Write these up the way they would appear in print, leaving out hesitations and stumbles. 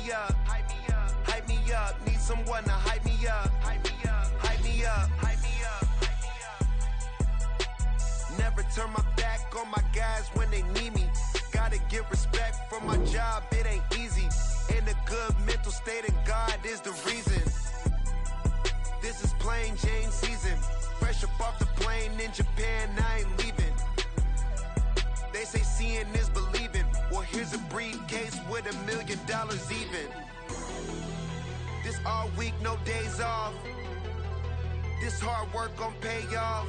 me up, hype me up, hype me up. Need someone to hype me up, hype me up, hype me up, hype me up, hype me up. Never turn my back on my guys when they need me. Gotta get respect for my job, it ain't easy. In a good mental state, and God is the reason. This is plain Jane season. Fresh up off the plane in Japan, I ain't leaving. They say seeing is believing. Well, here's a briefcase with $1 million even. This all week, no days off. This hard work gon' pay off.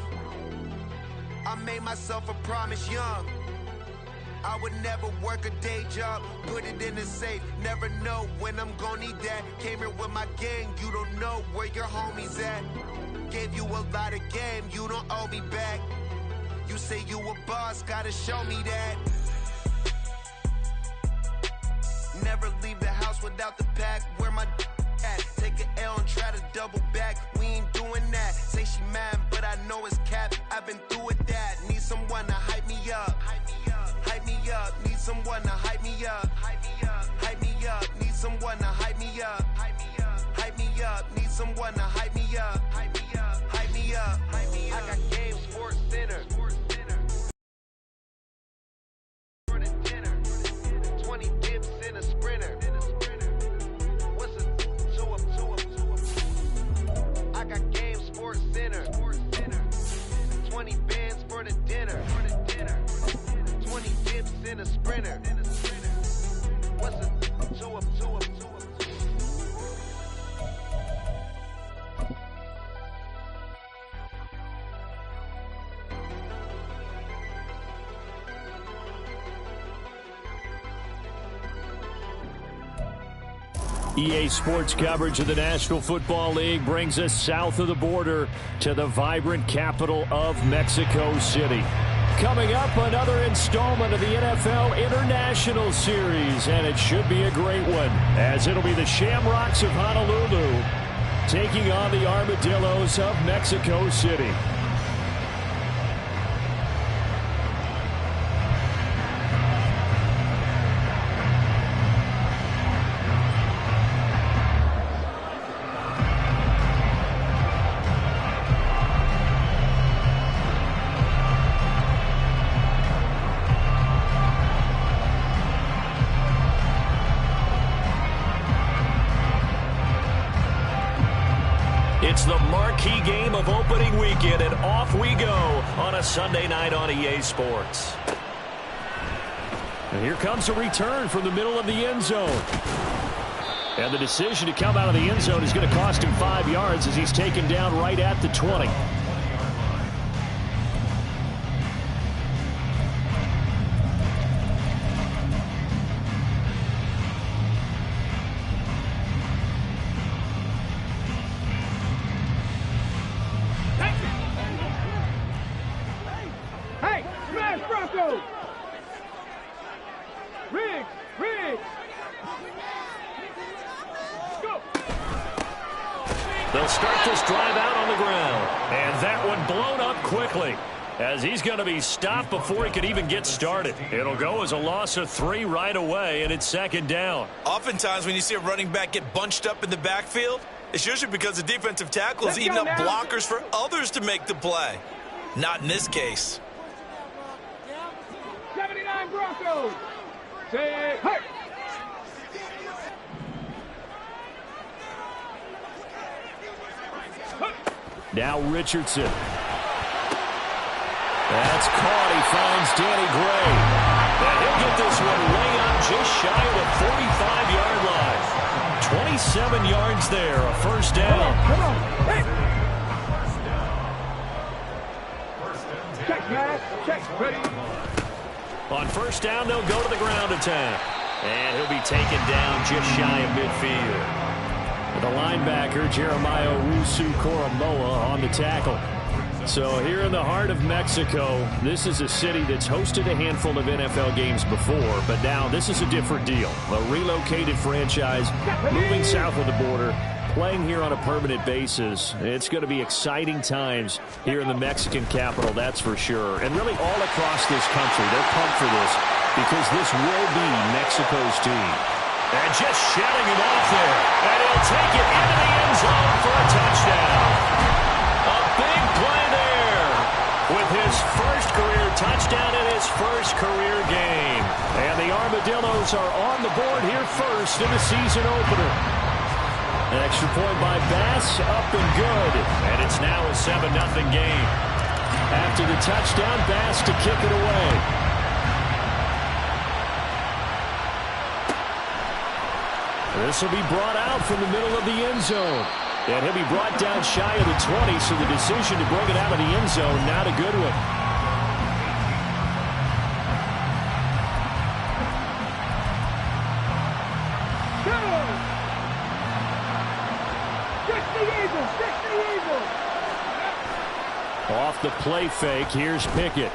I made myself a promise young. I would never work a day job, put it in the safe, never know when I'm gon' need that. Came here with my gang, you don't know where your homies at. Gave you a lot of game, you don't owe me back. You say you a boss, gotta show me that. Never leave the house without the pack, where my at. Take an L and try to double back, we ain't doing that. Say she mad, but I know it's cap, I've been through with that. Need someone to hype me up, hype me up, hype me up. Need someone to hype me up, hype me up, hype me up. Need someone to hype me up, hype me up, hype me up. Need someone to hype me up, hype me up, hype me up, hype me up. I got Game Sports Center. For the dinner, 20 dips in a sprinter. What's a two up? I got Game Sports Center. 20 bands for the dinner. 20 dips in a sprinter. What's a two up? EA Sports coverage of the National Football League brings us south of the border to the vibrant capital of Mexico City. Coming up, another installment of the NFL International Series, and it should be a great one, as it'll be the Shamrocks of Honolulu taking on the Armadillos of Mexico City. It's the marquee game of opening weekend, and off we go on a Sunday night on EA Sports. And here comes a return from the middle of the end zone. And the decision to come out of the end zone is going to cost him 5 yards as he's taken down right at the 20. They'll start this drive out on the ground. And that one blown up quickly, as he's going to be stopped before he could even get started. It'll go as a loss of 3 right away, and it's second down. Oftentimes when you see a running back get bunched up in the backfield, it's usually because the defensive tackle is eating up blockers for others to make the play. Not in this case. 79 Broncos. Say, hey! Now Richardson. That's caught. He finds Danny Gray. And he'll get this one way up just shy of the 45-yard line. 27 yards there, a first down. Come on. Hey. Check, man. Check. Ready. On first down, they'll go to the ground attack. And he'll be taken down just shy of midfield. The linebacker, Jeremiah Owusu-Koramoah, on the tackle. So here in the heart of Mexico, this is a city that's hosted a handful of NFL games before, but now this is a different deal. A relocated franchise moving south of the border, playing here on a permanent basis. It's going to be exciting times here in the Mexican capital, that's for sure. And really all across this country, they're pumped for this because this will be Mexico's team. And just shedding him off there. And he'll take it into the end zone for a touchdown. A big play there with his first career touchdown in his first career game. And the Armadillos are on the board here first in the season opener. An extra point by Bass, up and good. And it's now a 7-0 game. After the touchdown, Bass to kick it away. This will be brought out from the middle of the end zone. And he'll be brought down shy of the 20, so the decision to bring it out of the end zone, not a good one. Off the play fake, here's Pickett.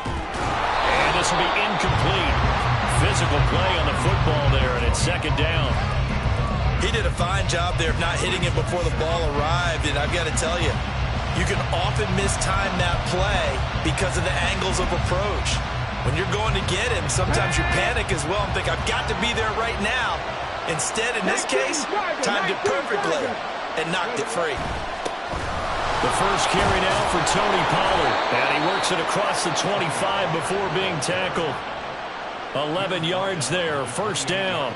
And this will be incomplete. Physical play on the football there, and it's second down. He did a fine job there of not hitting it before the ball arrived, and I've got to tell you, you can often mistime that play because of the angles of approach. When you're going to get him, sometimes you panic as well and think, I've got to be there right now. Instead, in this case, timed it perfectly and knocked it free. The first carry now for Tony Pollard, and he works it across the 25 before being tackled. 11 yards there, first down.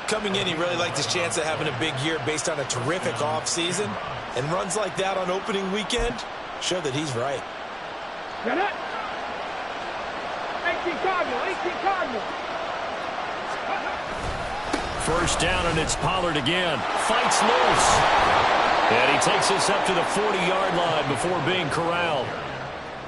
Coming in, he really liked his chance of having a big year based on a terrific offseason. And runs like that on opening weekend show that he's right. Get it? 18 Cardinal. First down, and it's Pollard again. Fights loose. And he takes us up to the 40-yard line before being corralled.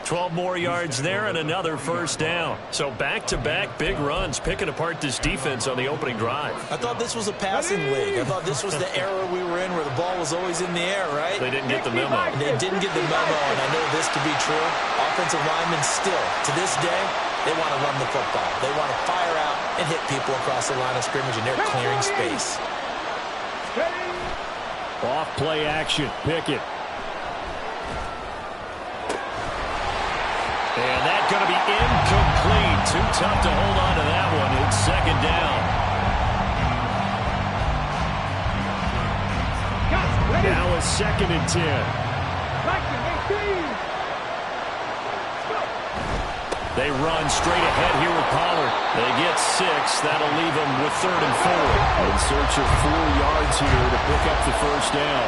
12 more yards there and another first down. So back-to-back big runs, picking apart this defense on the opening drive. I thought this was a passing league. I thought this was the era we were in where the ball was always in the air, right? They didn't get the memo. They didn't get the memo, and I know this to be true. Offensive linemen still, to this day, they want to run the football. They want to fire out and hit people across the line of scrimmage, and they're clearing space. Off play action, Pickett. And that's going to be incomplete. Too tough to hold on to that one. It's second down. Now a 2nd and 10. They run straight ahead here with Pollard. They get 6. That'll leave them with 3rd and 4. In search of 4 yards here to pick up the first down.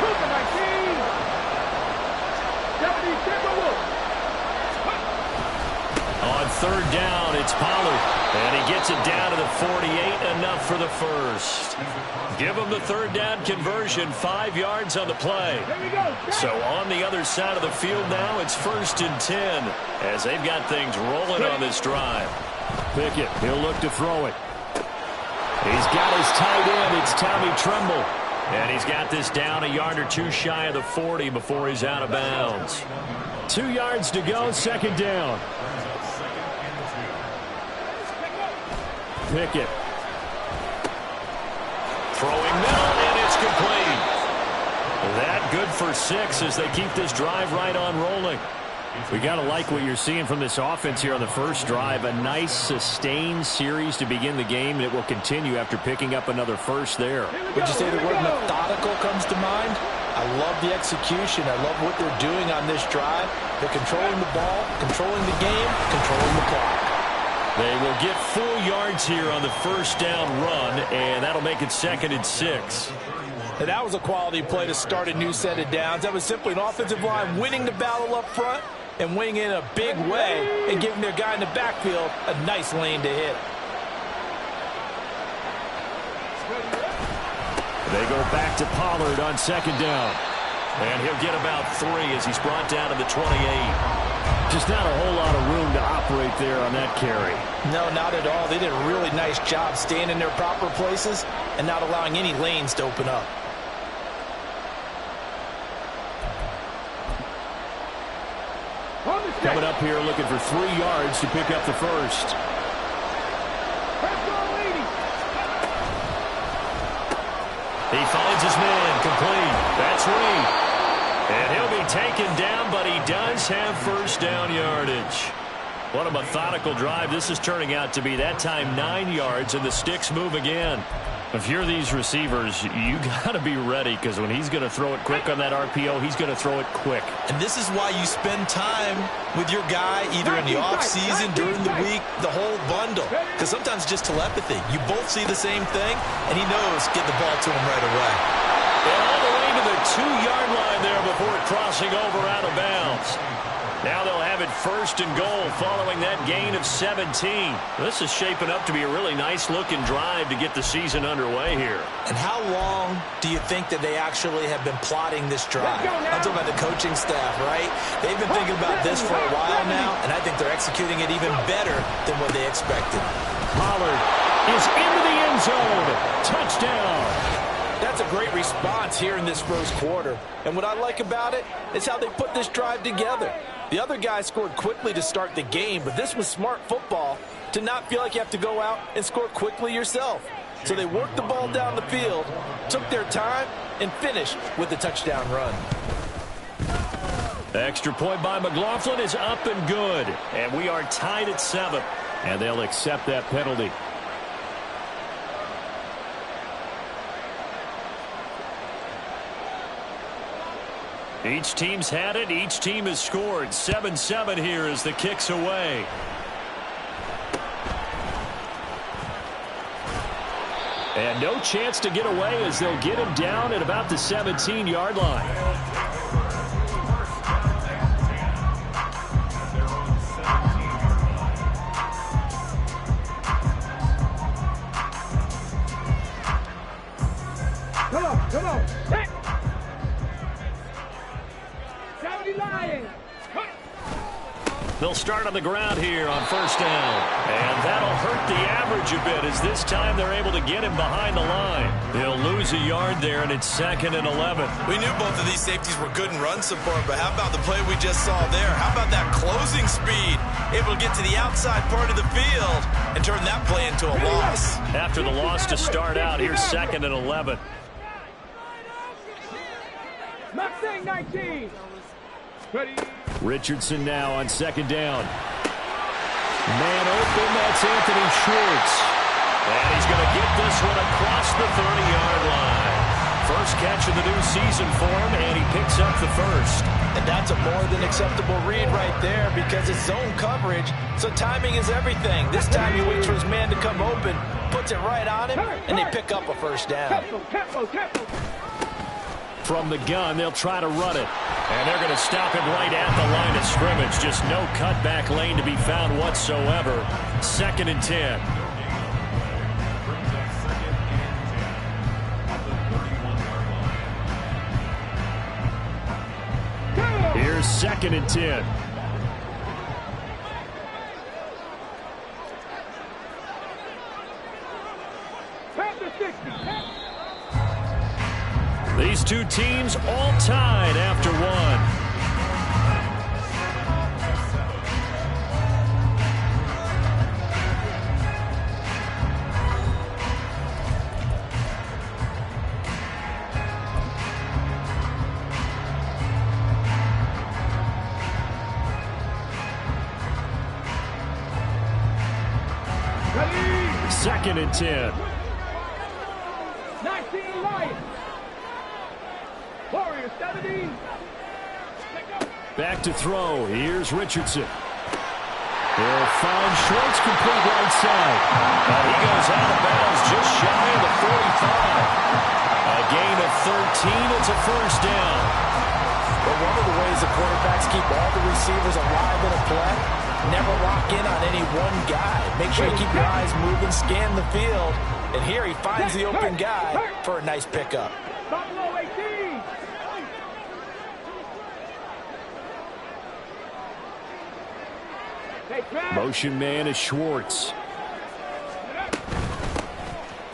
On 3rd down, it's Pollard. And he gets it down to the 48, enough for the first. Give him the 3rd down conversion, 5 yards on the play. So on the other side of the field now, it's 1st and 10 as they've got things rolling on this drive. Pickett, he'll look to throw it. He's got his tight end. It's Tommy Tremble. And he's got this down a yard or 2 shy of the 40 before he's out of bounds. 2 yards to go, 2nd down. Pickett. Throwing middle, and it's complete. That good for 6 as they keep this drive right on rolling. We got to like what you're seeing from this offense here on the first drive. A nice, sustained series to begin the game, and it will continue after picking up another first there. Would you say the word methodical comes to mind? I love the execution. I love what they're doing on this drive. They're controlling the ball, controlling the game, controlling the clock. They will get 4 yards here on the first down run, and that'll make it 2nd and 6. And that was a quality play to start a new set of downs. That was simply an offensive line winning the battle up front and winning in a big way and giving their guy in the backfield a nice lane to hit. They go back to Pollard on 2nd down. And he'll get about 3 as he's brought down to the 28. Just not a whole lot of room to operate there on that carry. No, not at all. They did a really nice job staying in their proper places and not allowing any lanes to open up. Coming up here looking for 3 yards to pick up the first. He finds his man, complete. That's Reed. And he'll be taken down, but he does have first down yardage. What a methodical drive. This is turning out to be, that time, 9 yards, and the sticks move again. If you're these receivers, you got to be ready, because when he's going to throw it quick on that RPO, he's going to throw it quick. And this is why you spend time with your guy either in the offseason, during the week, the whole bundle. Because sometimes just telepathy. You both see the same thing, and he knows get the ball to him right away. And all the way to the 2-yard line there before crossing over out of bounds. Now they'll have it first and goal following that gain of 17. This is shaping up to be a really nice-looking drive to get the season underway here. And how long do you think that they actually have been plotting this drive? I'm talking about the coaching staff, right? They've been thinking about this for a while now, and I think they're executing it even better than what they expected. Pollard is into the end zone. Touchdown. That's a great response here in this first quarter. And what I like about it is how they put this drive together. The other guy scored quickly to start the game, but this was smart football to not feel like you have to go out and score quickly yourself. So they worked the ball down the field, took their time, and finished with a touchdown run. The extra point by McLaughlin is up and good. And we are tied at 7. And they'll accept that penalty. Each team's had it. Each team has scored. 7-7 here as the kick's away. And no chance to get away as they'll get him down at about the 17-yard line. Come on. Hey. 70 Lions. They'll start on the ground here on first down. And that'll hurt the average a bit as this time they're able to get him behind the line. They'll lose a yard there, and it's 2nd and 11. We knew both of these safeties were good in run support, but how about the play we just saw there? How about that closing speed? Able to get to the outside part of the field and turn that play into a loss. After the loss to start out, here's 2nd and 11. Mustang 19. Ready. Richardson now on 2nd down. Man open, that's Anthony Schwartz. And he's going to get this one across the 30-yard line. First catch of the new season for him, and he picks up the first. And that's a more than acceptable read right there because it's zone coverage, so timing is everything. This time he waits for his man to come open, puts it right on him, and they pick up a first down. Tempo. From the gun, they'll try to run it. And they're going to stop him right at the line of scrimmage. Just no cutback lane to be found whatsoever. 2nd and 10. Here's 2nd and 10. These two teams all tied after one. Ready. 2nd and 10. 19 Lions. Warriors 70. Back to throw. Here's Richardson. He'll find Schwartz complete right side. And he goes out of bounds just shy of the 45. A gain of 13. It's a first down. Well, one of the ways the quarterbacks keep all the receivers alive in a play, never lock in on any one guy. Make sure you keep your eyes moving, scan the field. And here he finds the open guy for a nice pickup. Buffalo 18. Motion man is Schwartz.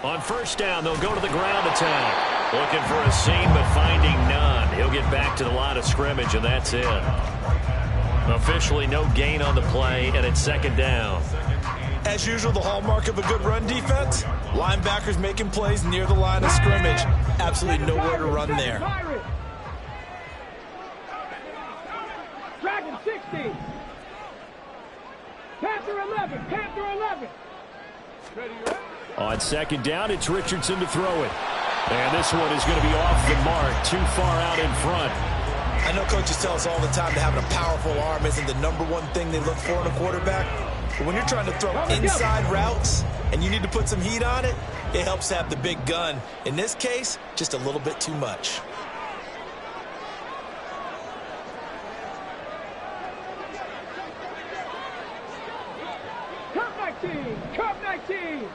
On first down, they'll go to the ground attack. Looking for a seam, but finding none. He'll get back to the line of scrimmage, and that's it. Officially no gain on the play, and it's 2nd down. As usual, the hallmark of a good run defense, linebackers making plays near the line of scrimmage. Absolutely nowhere to run there. Dragon 60. Panther 11. Panther 11. Ready, right? On second down, it's Richardson to throw it. And this one is going to be off the mark, too far out in front. I know coaches tell us all the time that having a powerful arm isn't the #1 thing they look for in a quarterback. But when you're trying to throw inside routes and you need to put some heat on it, it helps to have the big gun. In this case, just a little bit too much. Curve 19. Curve 19.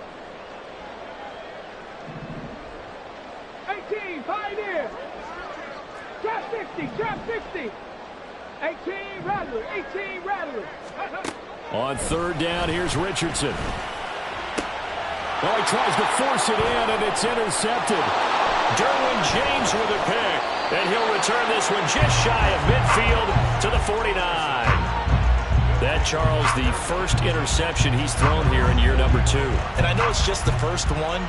18. Pioneer. Trap 60. Trap 60. 18. Rattler. 18. Rattler. On third down, here's Richardson. Well, he tries to force it in, and it's intercepted. Derwin James with a pick. And he'll return this one just shy of midfield to the 49. That, Charles, the first interception he's thrown here in year number 2. And I know it's just the first one,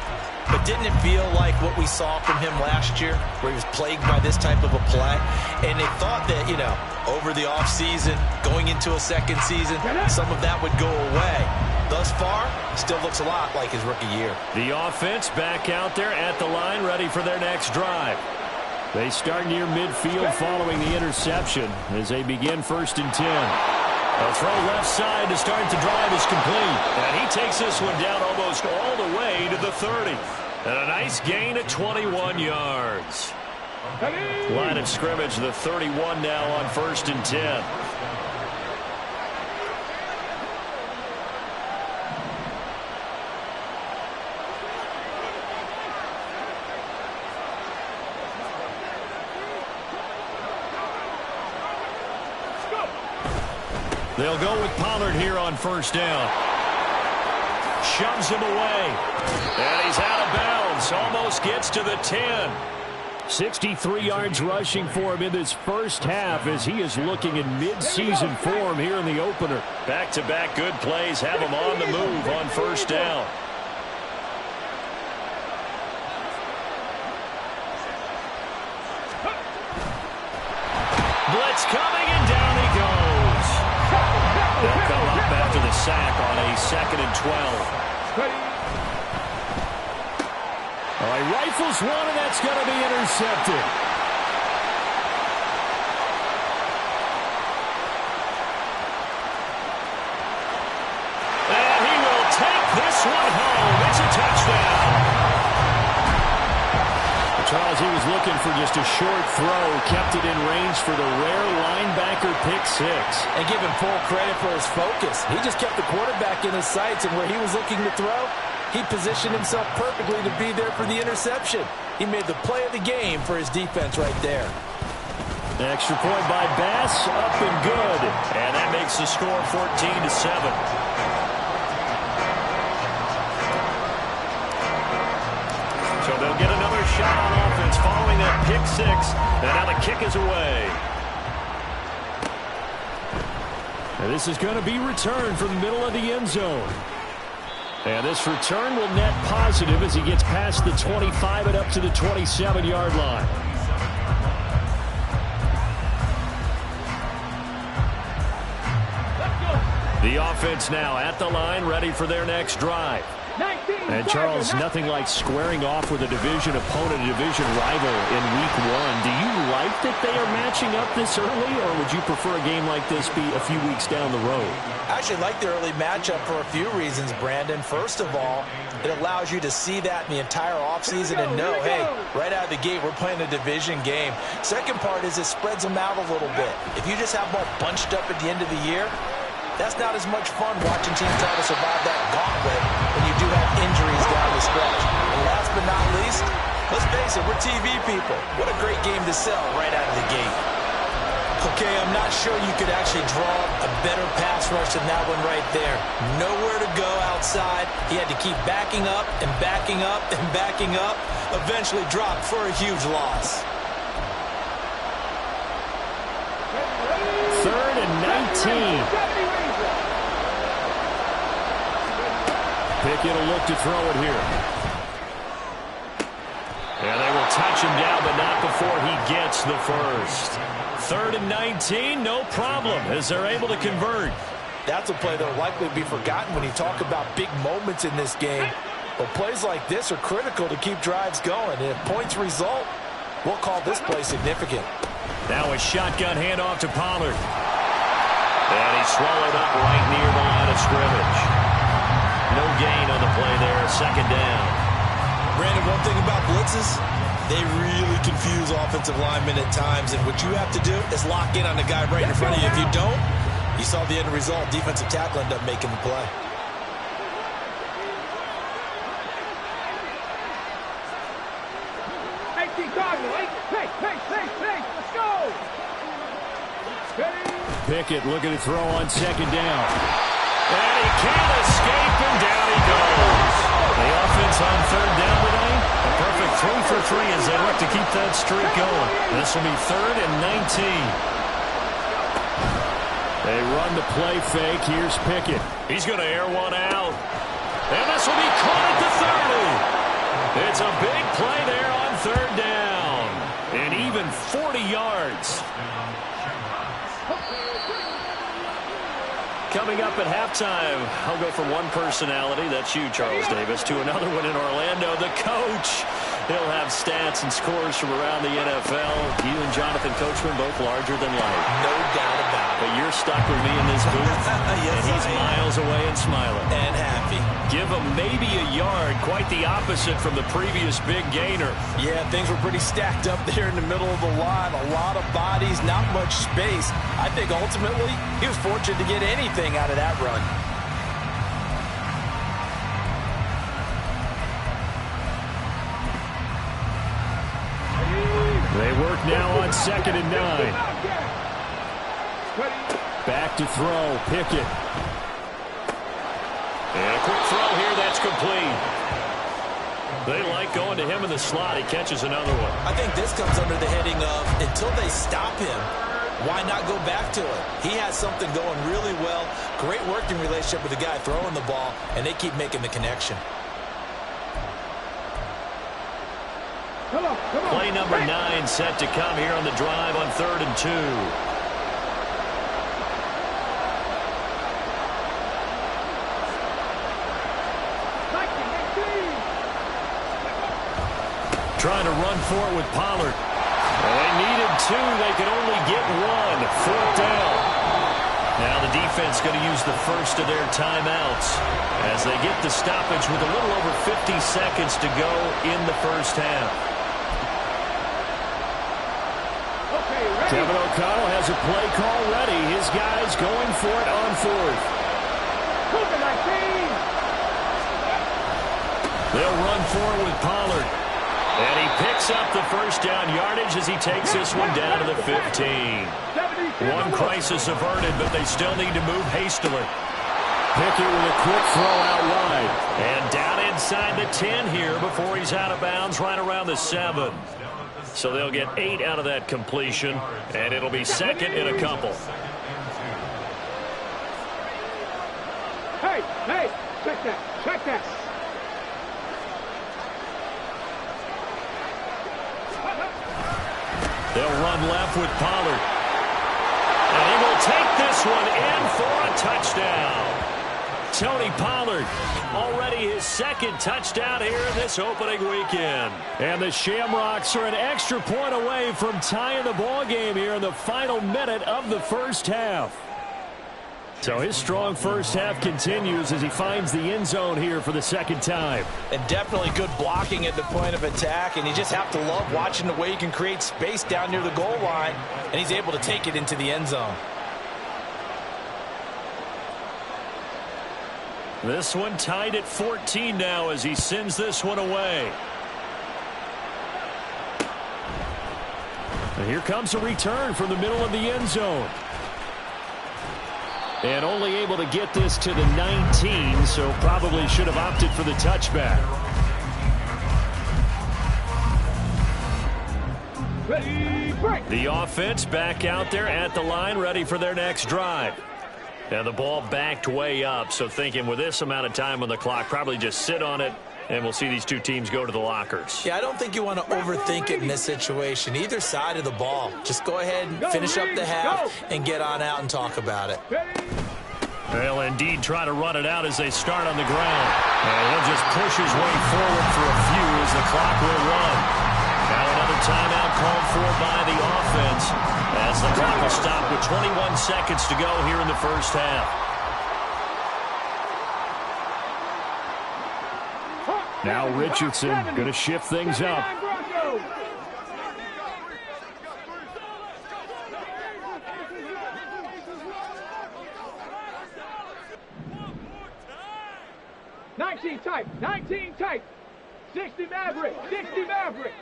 but didn't it feel like what we saw from him last year, where he was plagued by this type of a play? And they thought that, over the offseason, going into a second season, some of that would go away. Thus far, still looks a lot like his rookie year. The offense back out there at the line, ready for their next drive. They start near midfield following the interception as they begin 1st and 10. A throw left side to start the drive is complete. And he takes this one down almost all the way to the 30. And a nice gain of 21 yards. Line of scrimmage, the 31 now on 1st and 10. They'll go with Pollard here on 1st down. Shoves him away. And he's out of bounds. Almost gets to the 10. 63 yards rushing for him in this first half as he is looking in mid-season form here in the opener. Back-to-back good plays have him on the move on 1st down. Blitz coming, and down he goes. They'll come up after the sack on a 2nd and 12. All right, rifles one, and that's going to be intercepted. And he will take this one home. It's a touchdown. Charles, he was looking for just a short throw, kept it in range for the rare linebacker pick 6. And give him full credit for his focus. He just kept the quarterback in his sights, and where he was looking to throw, he positioned himself perfectly to be there for the interception. He made the play of the game for his defense right there. Extra point by Bass, up and good. And that makes the score 14-7. So they'll get another shot on offense following that pick 6. And now the kick is away. And this is going to be returned from the middle of the end zone. And this return will net positive as he gets past the 25 and up to the 27-yard line. The offense now at the line, ready for their next drive. And Charles, nothing like squaring off with a division opponent, a division rival in week 1. Do you like that they are matching up this early, or would you prefer a game like this be a few weeks down the road? I actually like the early matchup for a few reasons, Brandon. First of all, it allows you to see that in the entire offseason and know, hey, right out of the gate, we're playing a division game. Second part is it spreads them out a little bit. If you just have them all bunched up at the end of the year, that's not as much fun watching teams try to survive that gauntlet when you do have injuries down the stretch. And last but not least, let's face it, we're TV people. What a great game to sell right out of the gate. Okay, I'm not sure you could actually draw a better pass rush than that one right there. Nowhere to go outside. He had to keep backing up and backing up and backing up. Eventually dropped for a huge loss. 3rd and 19. Pickett will look to throw it here. And they will touch him down, but not before he gets the first. 3rd and 19, no problem, as they're able to convert. That's a play that will likely be forgotten when you talk about big moments in this game. But plays like this are critical to keep drives going. And if points result, we'll call this play significant. Now a shotgun handoff to Pollard. And he's swallowed up right near the line of scrimmage. No gain on the play there, second down. Brandon, one thing about blitzes, they really confuse offensive linemen at times. And what you have to do is lock in on the guy right in front of you. If you don't, you saw the end result. Defensive tackle ended up making the play. Let's go! Pickett looking to throw on second down. And he can't escape, and down he goes. The offense on third down today, a perfect 3 for 3 as they look to keep that streak going. This will be 3rd and 19. They run the play fake. Here's Pickett. He's going to air one out. And this will be caught at the 30. It's a big play there on third down. And even 40 yards. Coming up at halftime, I'll go from one personality, that's you, Charles Davis, to another one in Orlando, the coach. He'll have stats and scores from around the NFL. You and Jonathan Coachman both larger than life. No doubt about it. But you're stuck with me in this booth. Yes, and he's miles away and smiling. And happy. Give him maybe a yard, quite the opposite from the previous big gainer. Yeah, things were pretty stacked up there in the middle of the line. A lot of bodies, not much space. I think ultimately he was fortunate to get anything out of that run. They work now on 2nd and 9. Back to throw, Pickett. And a quick throw here, that's complete. They like going to him in the slot. He catches another one. I think this comes under the heading of, until they stop him, why not go back to it? He has something going really well. Great working relationship with the guy throwing the ball, and they keep making the connection. Come on. Play number 9 set to come here on the drive on 3rd and 2. Trying to run for it with Pollard. Well, they needed 2. They could only get 1. 4th down. Now the defense going to use the first of their timeouts as they get the stoppage with a little over 50 seconds to go in the first half. Kevin O'Connell has a play call ready. His guys going for it on 4th. They'll run for it with Pollard. And he picks up the first down yardage as he takes this one down to the 15. One crisis averted, but they still need to move hastily. Pickett with a quick throw out wide. And down inside the 10 here before he's out of bounds right around the 7. So they'll get 8 out of that completion, and it'll be 2nd and a couple. Hey, check that. They'll run left with Pollard. And he will take this one in for a touchdown. Tony Pollard, already his 2nd touchdown here in this opening weekend. And the Shamrocks are an extra point away from tying the ball game here in the final minute of the first half. So his strong first half continues as he finds the end zone here for the 2nd time. And definitely good blocking at the point of attack, and you just have to love watching the way he can create space down near the goal line, and he's able to take it into the end zone. This one tied at 14 now as he sends this one away. And here comes a return from the middle of the end zone. And only able to get this to the 19, so probably should have opted for the touchback. Ready, break. The offense back out there at the line, ready for their next drive. And the ball backed way up, so thinking with this amount of time on the clock, probably just sit on it, and we'll see these two teams go to the lockers. Yeah, I don't think you want to overthink it in this situation. Either side of the ball. Just go ahead and finish up the half and get on out and talk about it. They'll indeed try to run it out as they start on the ground. And he'll just push his way forward for a few as the clock will run. Now another timeout called for by the offense as the clock will stop with 21 seconds to go here in the first half. Now Richardson going to shift things up. Type, 19 type, 60 Maverick, 60 Maverick.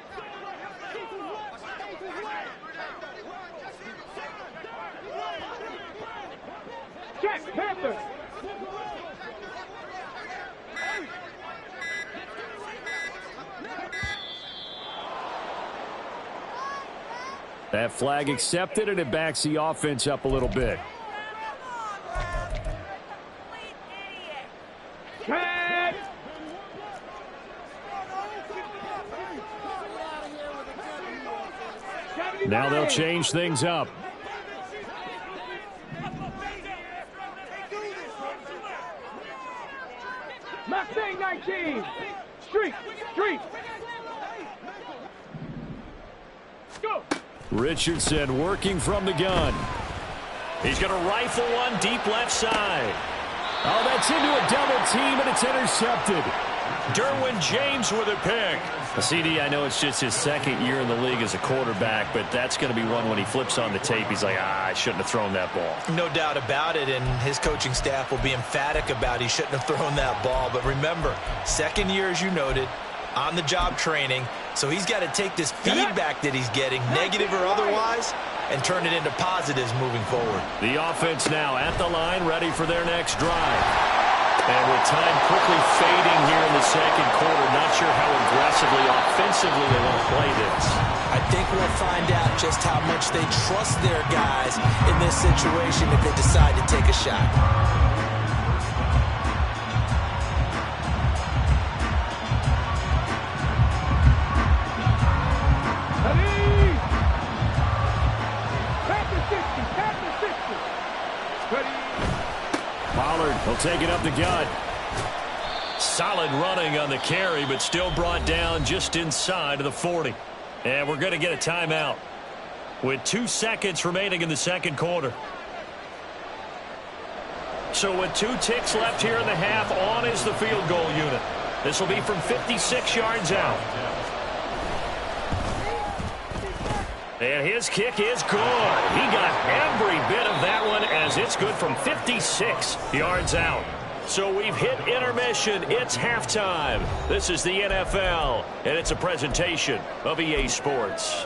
Check, Panther. That flag accepted, and it backs the offense up a little bit. Now they'll change things up. Mustang 19. Street. Go. Richardson working from the gun. He's going to rifle one deep left side. Oh, that's into a double team, and it's intercepted. Derwin James with a pick. CD, I know it's just his second year in the league as a quarterback, but that's going to be one when he flips on the tape. He's like, I shouldn't have thrown that ball. No doubt about it, and his coaching staff will be emphatic about he shouldn't have thrown that ball. But remember, second year, as you noted, on-the-job training, so he's got to take this feedback that he's getting, negative or otherwise, and turn it into positives moving forward. The offense now at the line, ready for their next drive. And with time quickly fading here in the second quarter, not sure how aggressively, offensively they want to play this. I think we'll find out just how much they trust their guys in this situation if they decide to take a shot. He'll take it up the gut. Solid running on the carry, but still brought down just inside of the 40. And we're going to get a timeout with 2 seconds remaining in the second quarter. So with 2 ticks left here in the half, on is the field goal unit. This will be from 56 yards out. And his kick is good. He got every bit of that one as it's good from 56 yards out. So we've hit intermission. It's halftime. This is the NFL, and it's a presentation of EA Sports.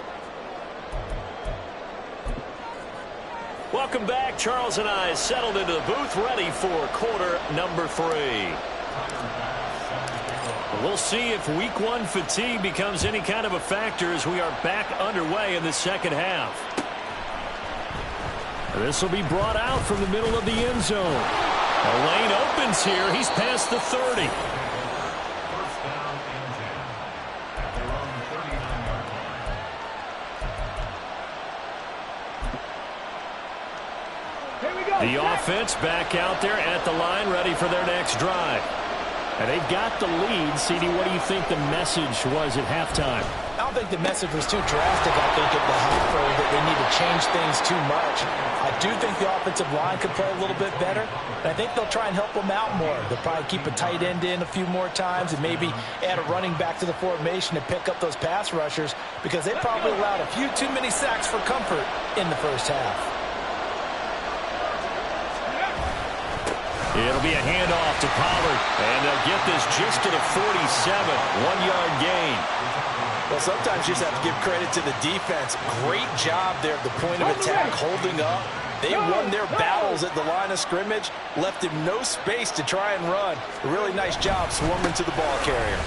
Welcome back. Charles and I settled into the booth, ready for quarter number 3. We'll see if week 1 fatigue becomes any kind of a factor as we are back underway in the second half. This will be brought out from the middle of the end zone. A lane opens here. He's past the 30. The offense back out there at the line, ready for their next drive. And they've got the lead. CD, what do you think the message was at halftime? I don't think the message was too drastic. I think at the half that they need to change things too much. I do think the offensive line could play a little bit better. And I think they'll try and help them out more. They'll probably keep a tight end in a few more times and maybe add a running back to the formation to pick up those pass rushers because they probably allowed a few too many sacks for comfort in the first half. It'll be a handoff to Pollard, and they'll get this just to the 47, 1-yard gain. Well, sometimes you just have to give credit to the defense. Great job there at the point of attack, holding up. They won their battles at the line of scrimmage, left him no space to try and run. A really nice job swarming to the ball carrier.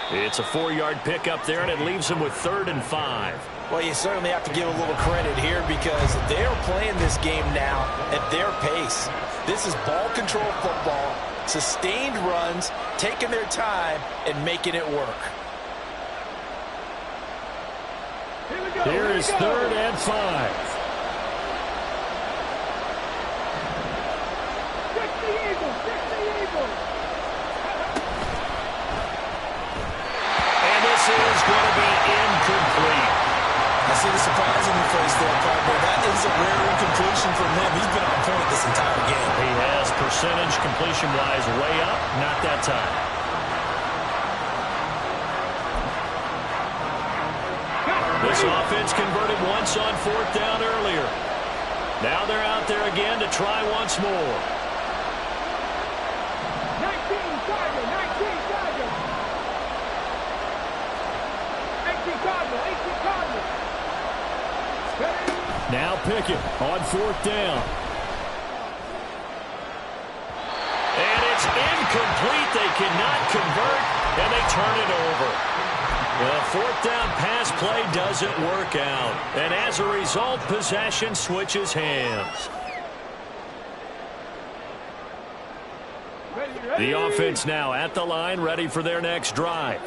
It's a 4-yard pickup there, and it leaves him with 3rd and 5. Well, you certainly have to give a little credit here because they're playing this game now at their pace. This is ball control football, sustained runs, taking their time, and making it work. Here is 3rd and 5. And this is going to be incomplete. I see the surprise in your face there, partner. That is a rare incompletion from him. He's been on point this entire game. He has percentage completion-wise way up, not that time. This offense converted once on 4th down earlier. Now they're out there again to try once more. 19 Cardinal. 18 Cardinal. Now Pickett on 4th down. And it's incomplete. They cannot convert, and they turn it over. The 4th down pass play doesn't work out. And as a result, possession switches hands. The offense now at the line, ready for their next drive.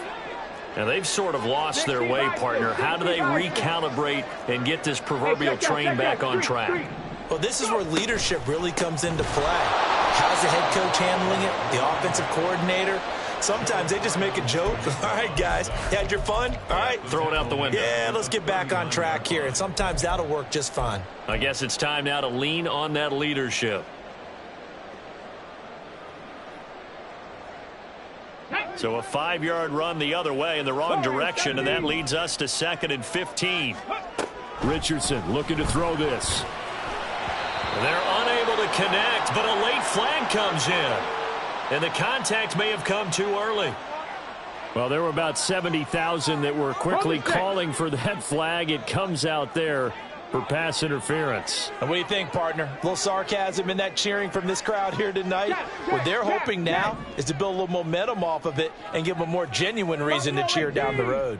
Now, they've sort of lost their way, partner. How do they recalibrate and get this proverbial train back on track? Well, this is where leadership really comes into play. How's the head coach handling it? The offensive coordinator? Sometimes they just make a joke. All right, guys, you had your fun? All right. Throw it out the window. Yeah, let's get back on track here. And sometimes that'll work just fine. I guess it's time now to lean on that leadership. So a 5-yard run the other way in the wrong direction, and that leads us to 2nd and 15. Richardson looking to throw this. They're unable to connect, but a late flag comes in. And the contact may have come too early. Well, there were about 70,000 that were quickly calling for that flag. It comes out there for pass interference. And what do you think, partner? A little sarcasm in that cheering from this crowd here tonight. What they're hoping now is to build a little momentum off of it and give them a more genuine reason to cheer down the road.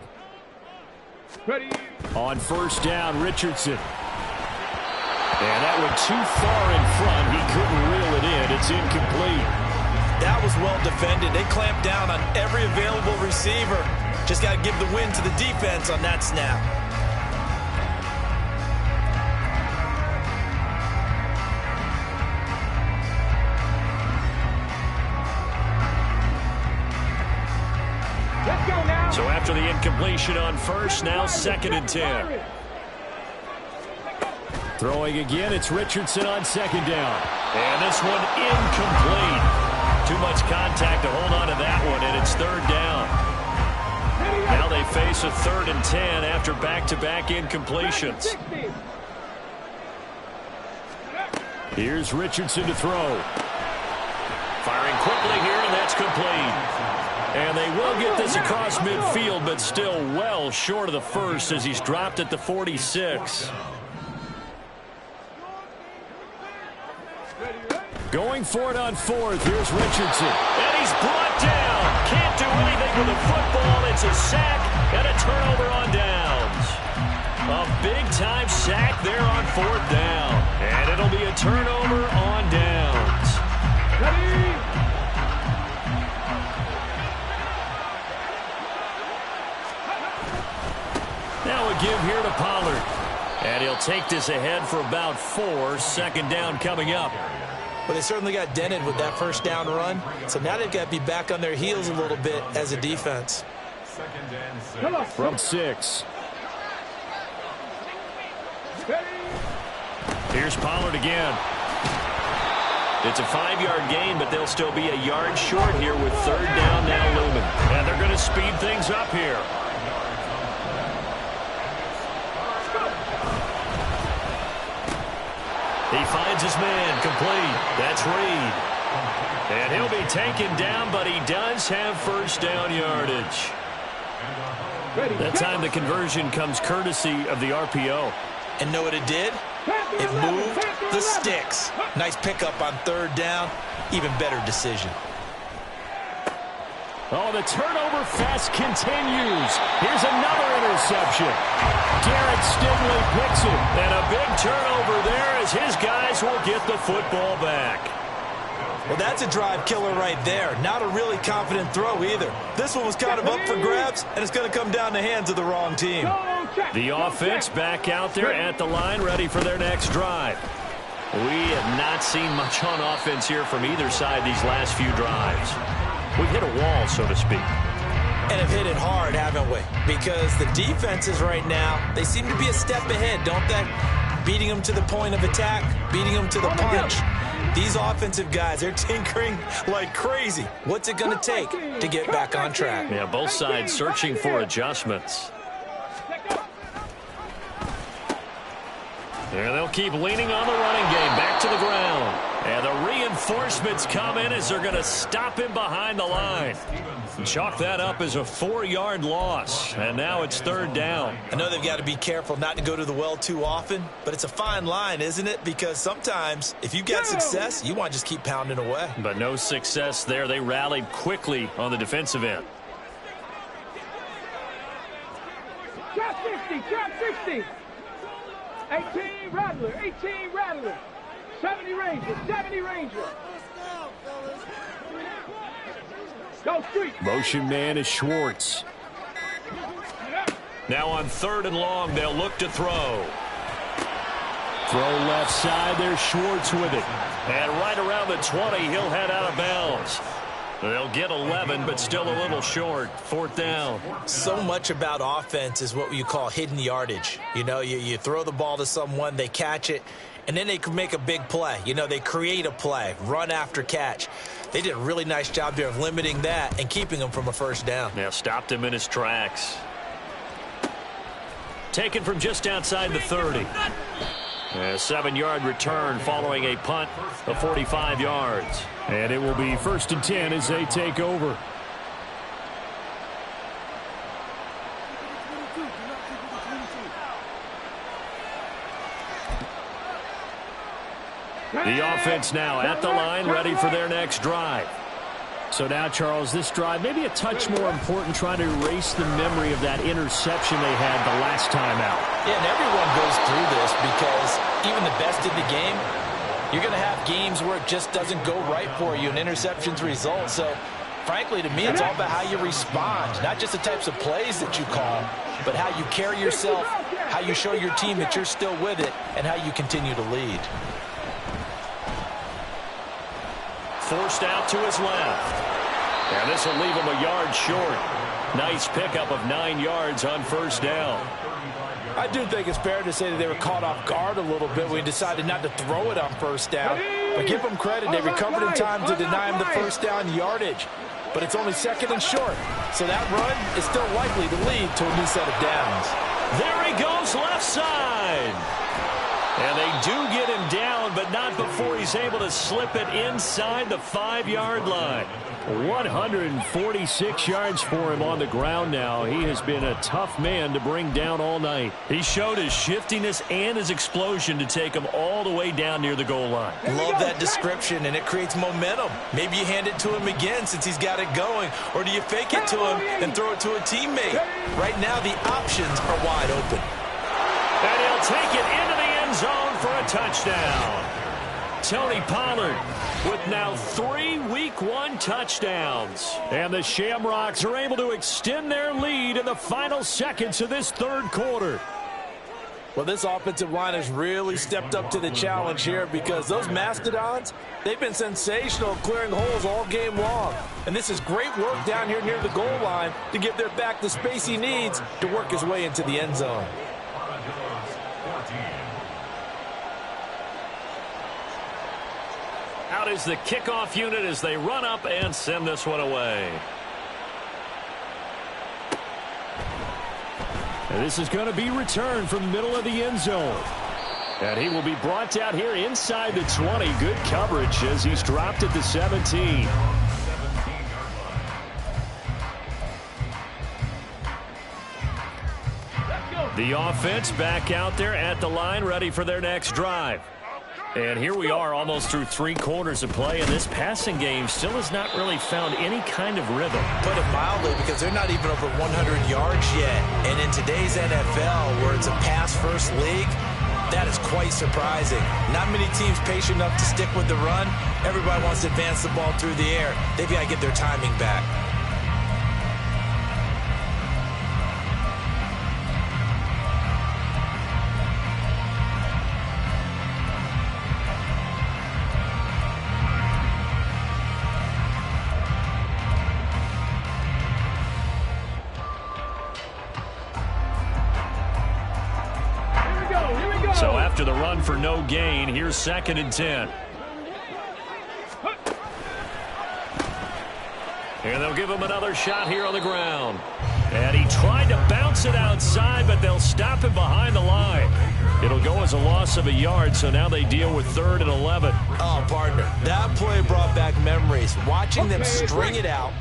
On 1st down, Richardson. And that went too far in front. He couldn't reel it in. It's incomplete. That was well defended. They clamped down on every available receiver. Just got to give the win to the defense on that snap. So after the incompletion on 1st, now 2nd and 10. Throwing again, it's Richardson on 2nd down. And this one incomplete. Too much contact to hold on to that one, and it's 3rd down. Now they face a 3rd and 10 after back-to-back incompletions. Here's Richardson to throw. Firing quickly here, and that's complete. And they will get this across midfield, but still well short of the first as he's dropped at the 46. Going for it on 4th. Here's Richardson. And he's brought down. Can't do anything with the football. It's a sack and a turnover on downs. A big-time sack there on 4th down. And it'll be a turnover on downs. Ready? Now a give here to Pollard. And he'll take this ahead for about 4. 2nd down coming up. Well, they certainly got dented with that 1st down run. So now they've got to be back on their heels a little bit as a defense. From 6. Here's Pollard again. It's a 5-yard gain, but they'll still be a yard short here with 3rd down now looming. And they're going to speed things up here. He finds his man complete. That's Reed. And he'll be taken down, but he does have 1st down yardage. That time the conversion comes courtesy of the RPO. And know what it did? It moved the sticks. Nice pickup on 3rd down. Even better decision. Oh, the turnover fest continues. Here's another interception. Garrett Stingley picks it. And a big turnover there as his guys will get the football back. Well, that's a drive killer right there. Not a really confident throw either. This one was kind of up for grabs, and it's going to come down the hands of the wrong team. The offense back out there at the line, ready for their next drive. We have not seen much on offense here from either side these last few drives. We've hit a wall, so to speak. And have hit it hard, haven't we? Because the defenses right now, they seem to be a step ahead, don't they? Beating them to the point of attack, beating them to the punch. These offensive guys, they're tinkering like crazy. What's it going to take to get back on track? Yeah, both sides searching for adjustments. And they'll keep leaning on the running game. Back to the ground. And the reinforcements come in as they're going to stop him behind the line. Chalk that up as a 4-yard loss. And now it's 3rd down. I know they've got to be careful not to go to the well too often, but it's a fine line, isn't it? Because sometimes if you get success, you want to just keep pounding away. But no success there. They rallied quickly on the defensive end. Trap 60, trap 60. 18 Rattler, 18 Rattler. 70 Ranger, 70 Ranger. Go street. Motion man is Schwartz. Now on 3rd and long, they'll look to throw. Throw left side, there's Schwartz with it. And right around the 20, he'll head out of bounds. They'll get 11, but still a little short. 4th down. So much about offense is what you call hidden yardage. You know, you throw the ball to someone, they catch it, and then they can make a big play. You know, they create a play, run after catch. They did a really nice job there of limiting that and keeping him from a 1st down. Yeah, stopped him in his tracks. Taken from just outside the 30. A 7-yard return following a punt of 45 yards. And it will be 1st and 10 as they take over. The offense now at the line, ready for their next drive. So now, Charles, this drive maybe a touch more important, trying to erase the memory of that interception they had the last time out. Yeah, and everyone goes through this because even the best in the game, you're going to have games where it just doesn't go right for you and interceptions result. So, frankly, to me, it's all about how you respond, not just the types of plays that you call, but how you carry yourself, how you show your team that you're still with it, and how you continue to lead. Forced out to his left. And this will leave him a yard short. Nice pickup of 9 yards on 1st down. I do think it's fair to say that they were caught off guard a little bit when we decided not to throw it on 1st down. But give them credit. They recovered in time to deny him the 1st down yardage. But it's only 2nd and short. So that run is still likely to lead to a new set of downs. There he goes left side. And they do get him down, but not before he's able to slip it inside the 5-yard line. 146 yards for him on the ground now. He has been a tough man to bring down all night. He showed his shiftiness and his explosion to take him all the way down near the goal line. Love that description, and it creates momentum. Maybe you hand it to him again since he's got it going, or do you fake it to him and throw it to a teammate? Right now, the options are wide open. And he'll take it into the end zone for a touchdown. Tony Pollard with now 3 Week 1 touchdowns. And the Shamrocks are able to extend their lead in the final seconds of this 3rd quarter. Well, this offensive line has really stepped up to the challenge here because those Mastodons, they've been sensational clearing holes all game long. And this is great work down here near the goal line to give their back the space he needs to work his way into the end zone. Out is the kickoff unit as they run up and send this one away. And this is going to be returned from the middle of the end zone. And he will be brought down here inside the 20. Good coverage as he's dropped at the 17. The offense back out there at the line, ready for their next drive. And here we are almost through 3 quarters of play, and this passing game still has not really found any kind of rhythm. Put it mildly, because they're not even over 100 yards yet. And in today's NFL, where it's a pass-first league, that is quite surprising. Not many teams patient enough to stick with the run. Everybody wants to advance the ball through the air. They've got to get their timing back. after the run for no gain. Here's 2nd and 10. And they'll give him another shot here on the ground. And he tried to bounce it outside, but they'll stop him behind the line. It'll go as a loss of a yard, so now they deal with 3rd and 11. Oh, partner, that play brought back memories. Watching them string it out,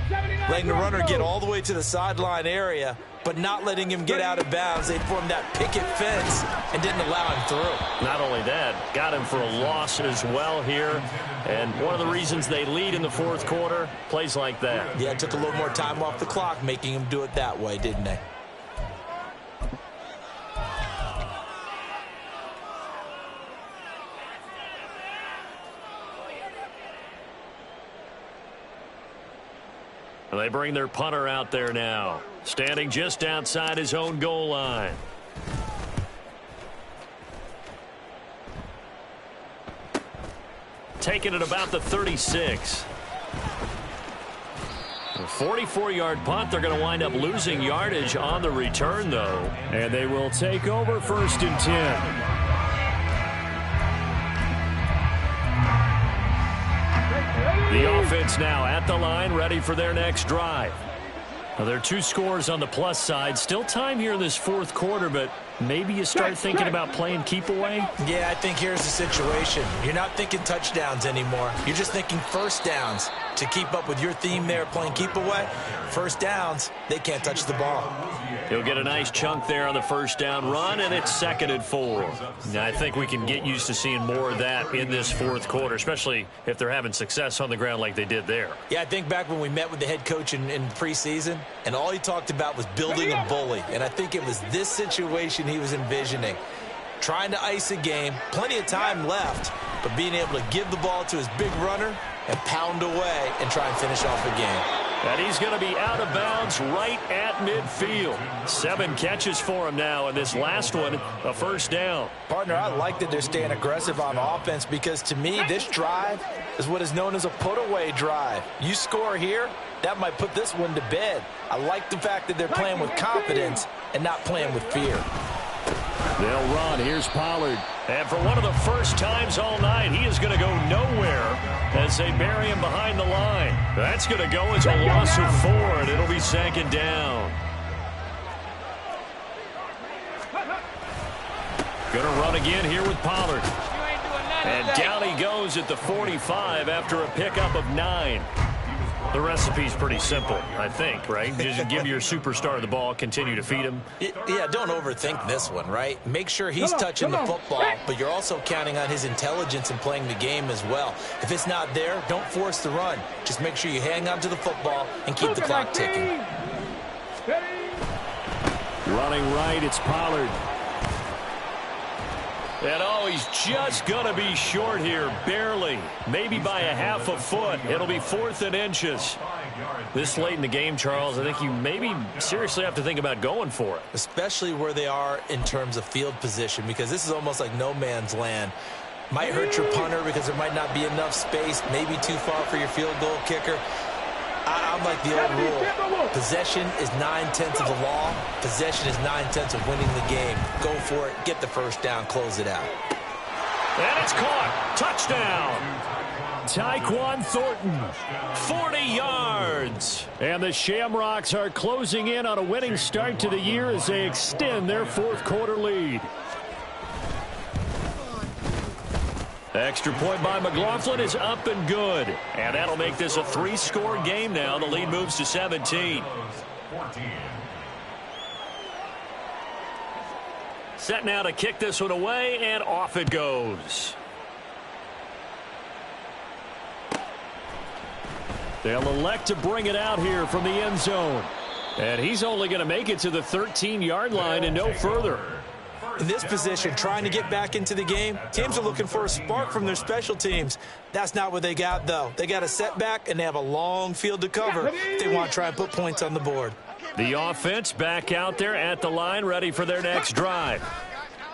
letting the runner get all the way to the sideline area, but not letting him get out of bounds. They formed that picket fence and didn't allow him through. Not only that, got him for a loss as well here. And one of the reasons they lead in the 4th quarter, plays like that. Yeah, it took a little more time off the clock, making him do it that way, didn't they? They bring their punter out there now, standing just outside his own goal line. Taking it about the 36. A 44-yard punt. They're going to wind up losing yardage on the return, though. And they will take over 1st and 10. The offense now at the line, ready for their next drive. Now, there are 2 scores on the plus side. Still time here in this 4th quarter, but maybe you start thinking about playing keep away? Yeah, I think here's the situation. You're not thinking touchdowns anymore. You're just thinking first downs. To keep up with your theme there, playing keep away, first downs, they can't touch the ball. He'll get a nice chunk there on the first down run, and it's 2nd and 4. Now, I think we can get used to seeing more of that in this 4th quarter, especially if they're having success on the ground like they did there. Yeah, I think back when we met with the head coach in preseason, and all he talked about was building a bully. And I think it was this situation he was envisioning. Trying to ice a game, plenty of time left, but being able to give the ball to his big runner and pound away and try and finish off the game. And he's going to be out of bounds right at midfield. 7 catches for him now, and this last one, a first down. Partner, I like that they're staying aggressive on offense because, to me, this drive is what is known as a put-away drive. You score here, that might put this one to bed. I like the fact that they're playing with confidence and not playing with fear. They'll run. Here's Pollard. And for one of the first times all night, he is going to go nowhere as they bury him behind the line. That's going to go as a loss of 4, and it'll be 2nd down. Going to run again here with Pollard. And down he goes at the 45 after a pickup of 9. The recipe's pretty simple, I think, right? Just give your superstar the ball, continue to feed him. Yeah, don't overthink this one, right? Make sure he's touching the football, but you're also counting on his intelligence in playing the game as well. If it's not there, don't force the run. Just make sure you hang on to the football and keep the clock ticking. Running right, it's Pollard. And oh, he's just going to be short here, barely. Maybe by a half a foot. It'll be 4th and inches. This late in the game, Charles, I think you maybe seriously have to think about going for it. Especially where they are in terms of field position, because this is almost like no man's land. Might hurt your punter because there might not be enough space, maybe too far for your field goal kicker. I'm like the old rule. Possession is 9/10 of the law. Possession is 9/10 of winning the game. Go for it. Get the first down. Close it out. And it's caught. Touchdown. Tyquan Thornton, 40 yards. And the Shamrocks are closing in on a winning start to the year as they extend their 4th quarter lead. Extra point by McLaughlin is up and good. And that'll make this a 3-score game now. The lead moves to 17. Set now to kick this one away, and off it goes. They'll elect to bring it out here from the end zone. And he's only going to make it to the 13-yard line and no further. In this position, trying to get back into the game, teams are looking for a spark from their special teams. That's not what they got, though. They got a setback, and they have a long field to cover if they want to try and put points on the board. The offense back out there at the line, ready for their next drive.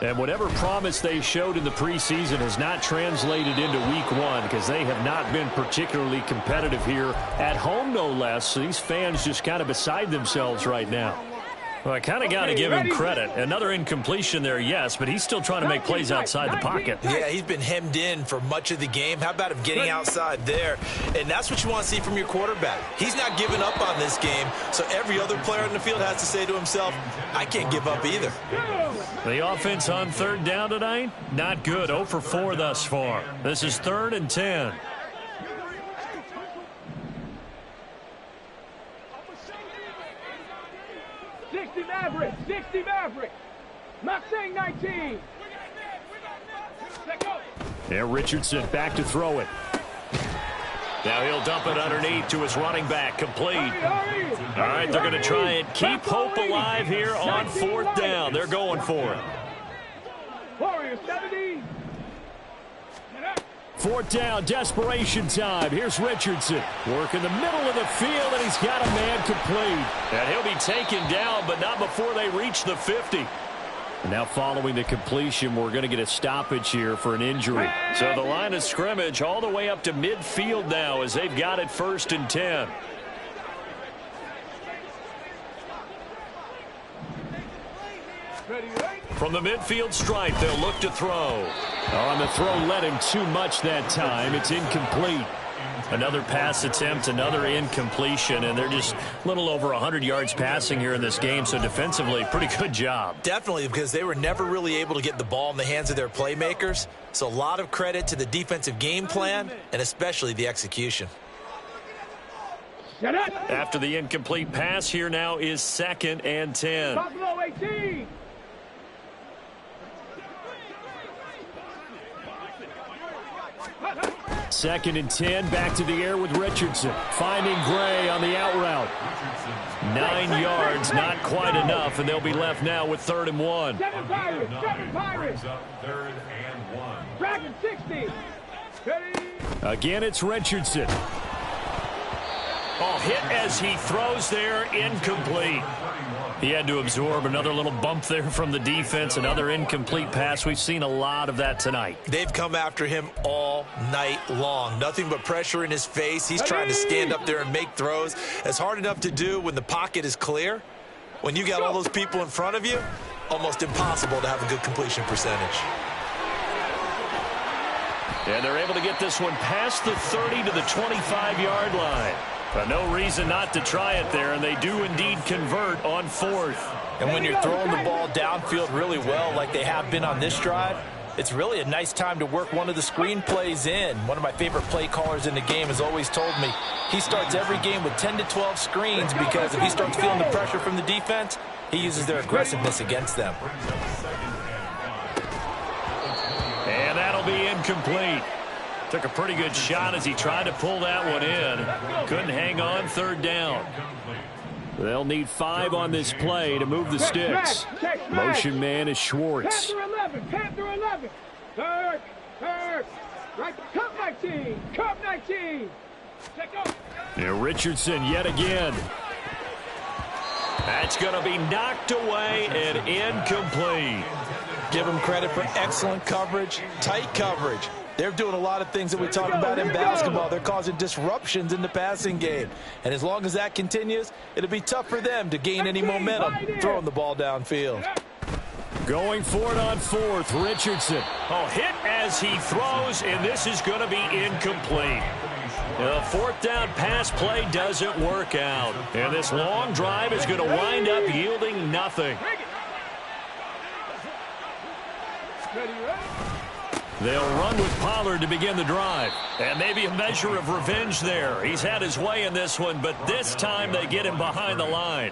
And whatever promise they showed in the preseason has not translated into week 1 because they have not been particularly competitive here at home, no less. So these fans just kind of beside themselves right now. Well, I kind of got to give him credit. Another incompletion there, yes, but he's still trying to make plays outside the pocket. Yeah, he's been hemmed in for much of the game. How about him getting outside there? And that's what you want to see from your quarterback. He's not giving up on this game, so every other player in the field has to say to himself, I can't give up either. The offense on third down tonight, not good. 0 for 4 thus far. This is 3rd and 10. Maverick, 60 Maverick. Not saying 19. Let go. Yeah, Richardson back to throw it. Now he'll dump it underneath to his running back, complete. All right, they're going to try and keep hope alive here on 4th down. They're going for it. Warrior 70. 4th down, desperation time. Here's Richardson. Work in the middle of the field, and he's got a man complete. And he'll be taken down, but not before they reach the 50. And now following the completion, we're going to get a stoppage here for an injury. So the line of scrimmage all the way up to midfield now as they've got it 1st and 10. From the midfield stripe, they'll look to throw. On the throw led him too much that time. It's incomplete. Another pass attempt, another incompletion, and they're just a little over 100 yards passing here in this game, so defensively, pretty good job. Definitely, because they were never really able to get the ball in the hands of their playmakers, so a lot of credit to the defensive game plan and especially the execution. After the incomplete pass, here now is 2nd and 10. Buffalo 18. Second and 10, back to the air with Richardson. Finding Gray on the out route. 9 yards, not quite enough, and they'll be left now with 3rd and 1. 7 Pirates, 7 Pirates. 3rd and 1. Dragon 60. Again, it's Richardson. Oh, hit as he throws there, incomplete. He had to absorb another little bump there from the defense, another incomplete pass. We've seen a lot of that tonight. They've come after him all night long. Nothing but pressure in his face. He's trying to stand up there and make throws. It's hard enough to do when the pocket is clear. When you got all those people in front of you, almost impossible to have a good completion percentage. And they're able to get this one past the 30 to the 25-yard line. But no reason not to try it there, and they do indeed convert on 4th. And when you're throwing the ball downfield really well like they have been on this drive, it's really a nice time to work one of the screen plays in. One of my favorite play callers in the game has always told me he starts every game with 10 to 12 screens because if he starts feeling the pressure from the defense, he uses their aggressiveness against them. And that'll be incomplete. Took a pretty good shot as he tried to pull that one in. Couldn't hang on, 3rd down. They'll need 5 on this play to move the sticks. Motion man is Schwartz. Panther 11. Third. Right, Cup 19. Cup 19. Check out. And Richardson yet again. That's going to be knocked away and incomplete. Give them credit for excellent coverage, tight coverage. They're doing a lot of things that we talk about in basketball. They're causing disruptions in the passing game. And as long as that continues, it'll be tough for them to gain any momentum throwing the ball downfield. Going for it on 4th, Richardson. Oh, hit as he throws, and this is going to be incomplete. The 4th down pass play doesn't work out. And this long drive is going to wind up yielding nothing. They'll run with Pollard to begin the drive. And maybe a measure of revenge there. He's had his way in this one, but this time they get him behind the line.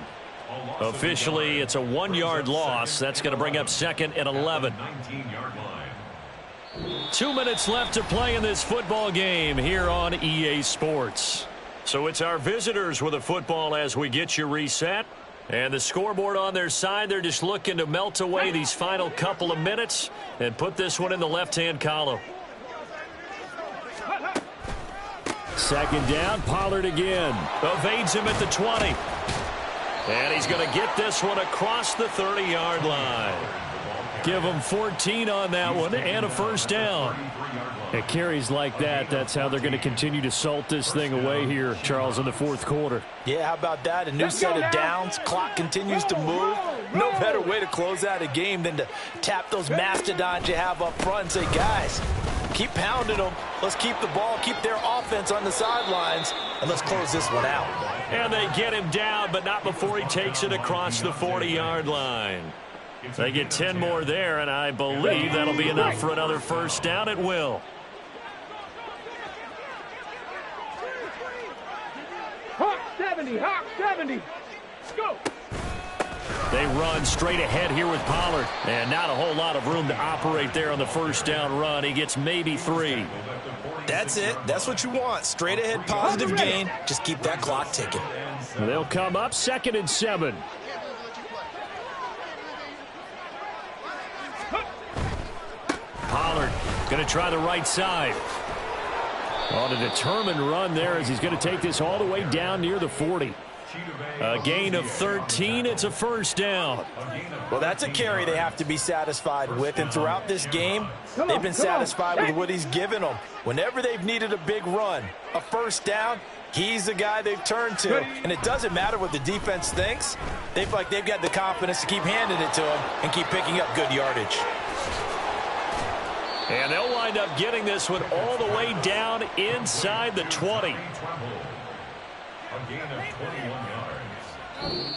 Officially, it's a 1-yard loss. That's going to bring up 2nd and 11. 2 minutes left to play in this football game here on EA Sports. So it's our visitors with a football as we get you reset. And the scoreboard on their side, they're just looking to melt away these final couple of minutes and put this one in the left-hand column. 2nd down, Pollard again. Evades him at the 20. And he's going to get this one across the 30-yard line. Give them 14 on that one and a first down. It carries like that. That's how they're going to continue to salt this thing away here, Charles, in the fourth quarter. Yeah, how about that? A new set of downs. Clock continues to move. No better way to close out a game than to tap those mastodons you have up front and say, guys, keep pounding them. Let's keep the ball, keep their offense on the sidelines, and let's close this one out. And they get him down, but not before he takes it across the 40-yard line. They get 10 more there, and I believe that'll be enough for another first down. It will. Hawk 70, Hawk 70. Go. They run straight ahead here with Pollard. And not a whole lot of room to operate there on the first down run. He gets maybe 3. That's it. That's what you want. Straight ahead positive gain. Just keep that clock ticking. They'll come up 2nd and 7. Pollard going to try the right side. On a determined run there as he's going to take this all the way down near the 40. A gain of 13. It's a first down. Well, that's a carry they have to be satisfied with. And throughout this game, they've been satisfied with what he's given them. Whenever they've needed a big run, a first down, he's the guy they've turned to. And it doesn't matter what the defense thinks. They feel like they've got the confidence to keep handing it to him and keep picking up good yardage. And they'll wind up getting this one all the way down inside the 20. A gain of 21 yards.